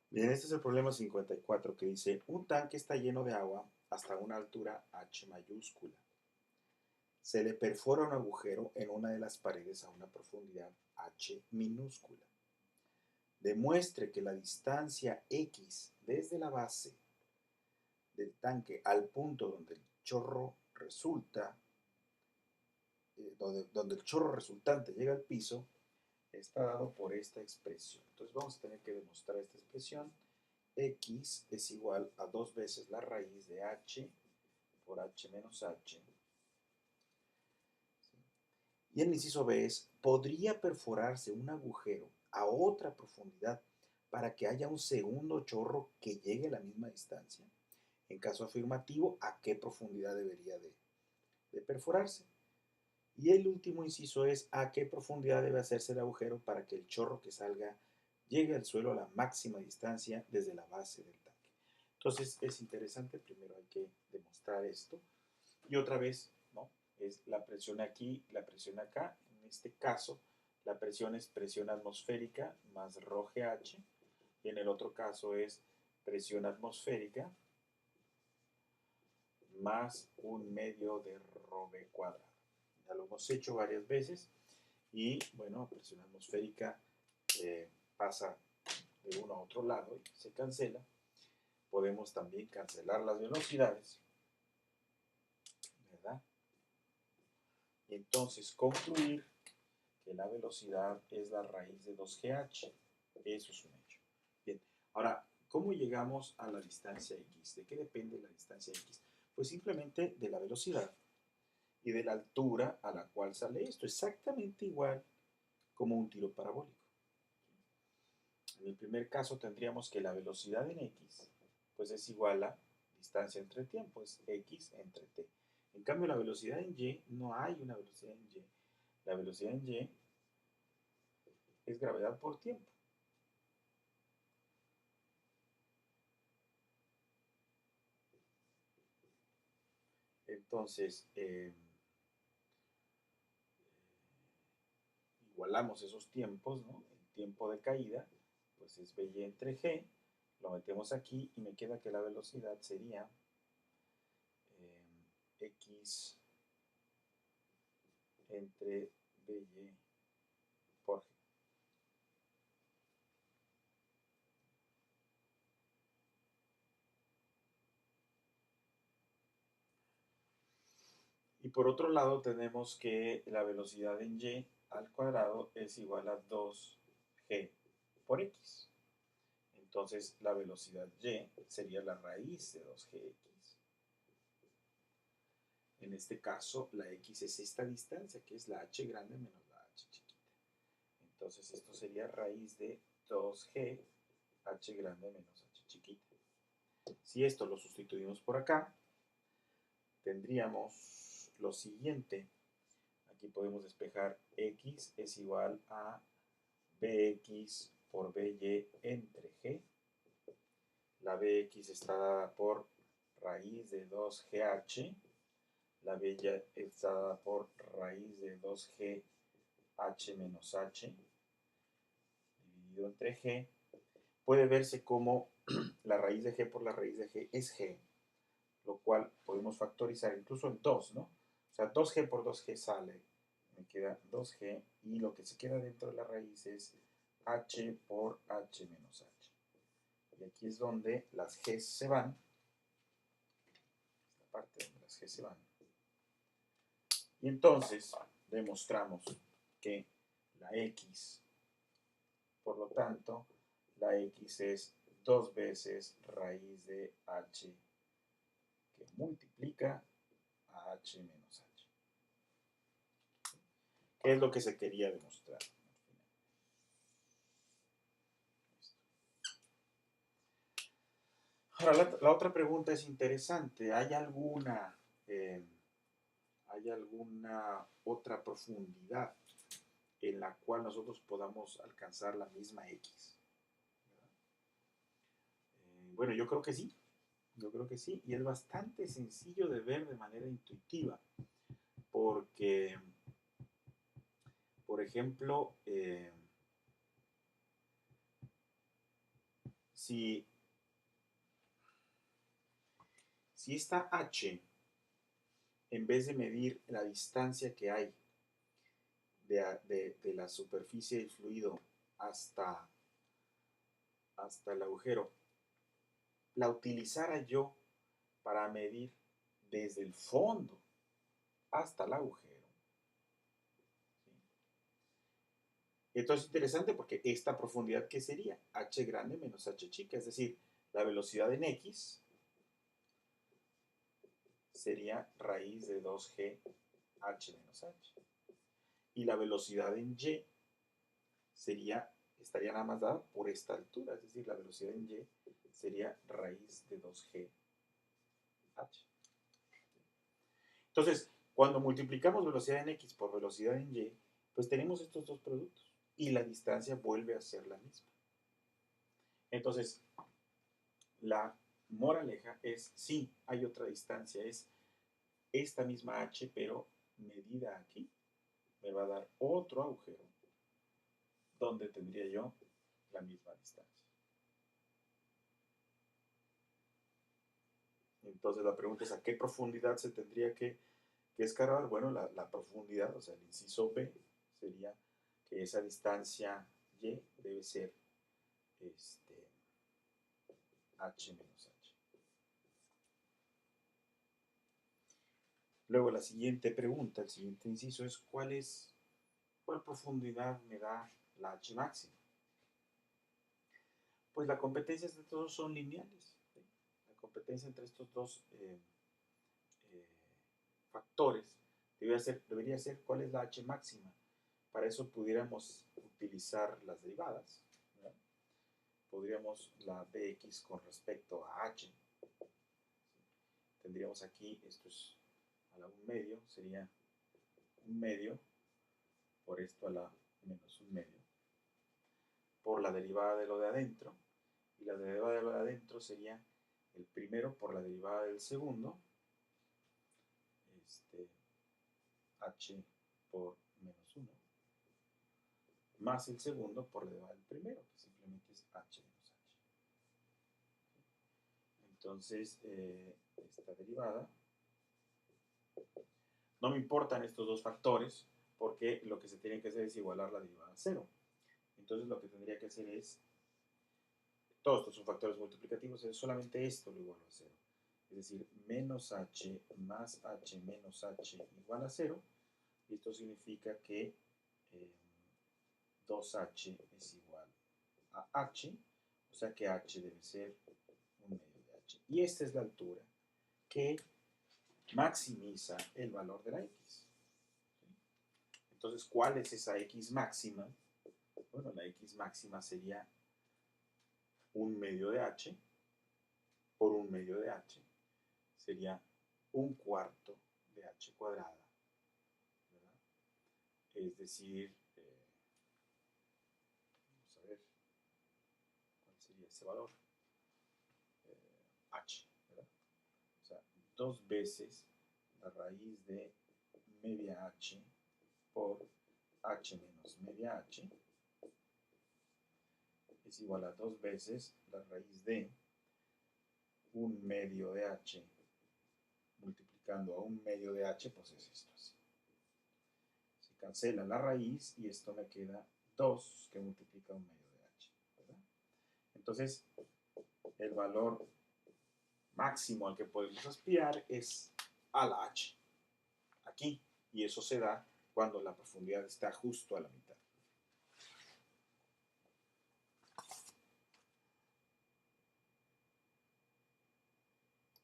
Bien, este es el problema 54 que dice, un tanque está lleno de agua hasta una altura H mayúscula. Se le perfora un agujero en una de las paredes a una profundidad H minúscula. Demuestre que la distancia X desde la base del tanque al punto donde el chorro resulta, donde el chorro resultante llega al piso, está dado por esta expresión. Entonces vamos a tener que demostrar esta expresión. X es igual a 2 veces la raíz de H por H menos H. Y el inciso B es, ¿podría perforarse un agujero a otra profundidad para que haya un segundo chorro que llegue a la misma distancia? En caso afirmativo, ¿a qué profundidad debería de perforarse? Y el último inciso es, ¿a qué profundidad debe hacerse el agujero para que el chorro que salga llegue al suelo a la máxima distancia desde la base del tanque? Entonces es interesante, primero hay que demostrar esto. Y otra vez, ¿no? Es la presión aquí, la presión acá. En este caso, la presión es presión atmosférica más ρGH. Y en el otro caso es presión atmosférica más un medio de ρB cuadrado. Ya lo hemos hecho varias veces. Y bueno, presión atmosférica pasa de uno a otro lado y se cancela. Podemos también cancelar las velocidades, ¿verdad? Y entonces concluir que la velocidad es la raíz de 2GH. Eso es un hecho. Bien, ahora, ¿cómo llegamos a la distancia X? ¿De qué depende la distancia X? Pues simplemente de la velocidad y de la altura a la cual sale esto. Exactamente igual como un tiro parabólico. En el primer caso tendríamos que la velocidad en X pues es igual a distancia entre tiempo, es X entre T. En cambio, la velocidad en Y, no hay una velocidad en Y. La velocidad en Y es gravedad por tiempo. Entonces, igualamos esos tiempos, ¿no? El tiempo de caída, pues es BY entre G, lo metemos aquí y me queda que la velocidad sería X entre BY por G. Y por otro lado tenemos que la velocidad en Y al cuadrado es igual a 2G por X. Entonces la velocidad Y sería la raíz de 2GX. En este caso, la X es esta distancia, que es la H grande menos la H chiquita. Entonces esto sería raíz de 2G H grande menos H chiquita. Si esto lo sustituimos por acá, tendríamos lo siguiente. Aquí podemos despejar X es igual a Bx por By entre G. La Bx está dada por raíz de 2GH. La By está dada por raíz de 2G H menos H dividido entre G. Puede verse como la raíz de G por la raíz de G es G, lo cual podemos factorizar incluso en 2, ¿no? O sea, 2G por 2G sale, me queda 2G y lo que se queda dentro de la raíz es H por H menos H. Y aquí es donde las G se van, la parte donde las G se van. Y entonces demostramos que la X, por lo tanto, la X es 2 veces raíz de H que multiplica a H menos H. ¿Qué es lo que se quería demostrar? Ahora, la otra pregunta es interesante. ¿Hay alguna otra profundidad en la cual nosotros podamos alcanzar la misma X? Bueno, yo creo que sí. Yo creo que sí. Y es bastante sencillo de ver de manera intuitiva. Porque, por ejemplo, si esta h, en vez de medir la distancia que hay de la superficie del fluido hasta el agujero, la utilizara yo para medir desde el fondo hasta el agujero. ¿Sí? Esto es interesante porque esta profundidad, ¿qué sería? H grande menos h chica, es decir, la velocidad en x sería raíz de 2g h menos h. Y la velocidad en y estaría nada más dada por esta altura, es decir, la velocidad en y sería raíz de 2g h. Entonces, cuando multiplicamos velocidad en x por velocidad en y, pues tenemos estos dos productos y la distancia vuelve a ser la misma. Entonces, la moraleja es, sí, hay otra distancia, es esta misma h, pero medida aquí, me va a dar otro agujero donde tendría yo la misma distancia. Entonces la pregunta es, ¿a qué profundidad se tendría que escarbar? Bueno, la profundidad, o sea, el inciso B sería que esa distancia y debe ser h menos h. Luego la siguiente pregunta, el siguiente inciso es, ¿cuál profundidad me da la h máxima? Pues la competencia entre estos dos son lineales. ¿Sí? La competencia entre estos dos factores debería ser cuál es la h máxima. Para eso pudiéramos utilizar las derivadas. ¿Verdad? Podríamos la dx con respecto a h. Tendríamos aquí, esto es a la 1 medio, sería 1 medio por esto a la menos 1 medio, por la derivada de lo de adentro, y la derivada de lo de adentro sería el primero por la derivada del segundo, h por menos 1, más el segundo por la derivada del primero, que simplemente es h menos h. Entonces, esta derivada, no me importan estos dos factores, porque lo que se tiene que hacer es igualar la derivada a 0. Entonces lo que tendría que hacer es, todos estos son factores multiplicativos, es solamente esto lo igualo a 0. Es decir, menos h más h menos h igual a 0. Y esto significa que 2h es igual a h, o sea que h debe ser 1 medio de h. Y esta es la altura que maximiza el valor de la x. Entonces, ¿cuál es esa x máxima? Bueno, la x máxima sería 1 medio de h por 1 medio de h. Sería 1/4 de h cuadrada. ¿Verdad? Es decir, vamos a ver cuál sería ese valor. H, ¿verdad? O sea, 2 veces la raíz de media h por h menos media h es igual a 2 veces la raíz de 1 medio de h multiplicando a 1 medio de h, pues es esto así. Se cancela la raíz y esto me queda 2 que multiplica 1 medio de h, ¿verdad? Entonces, el valor máximo al que podemos aspirar es a la h, aquí, y eso se da cuando la profundidad está justo a la mitad.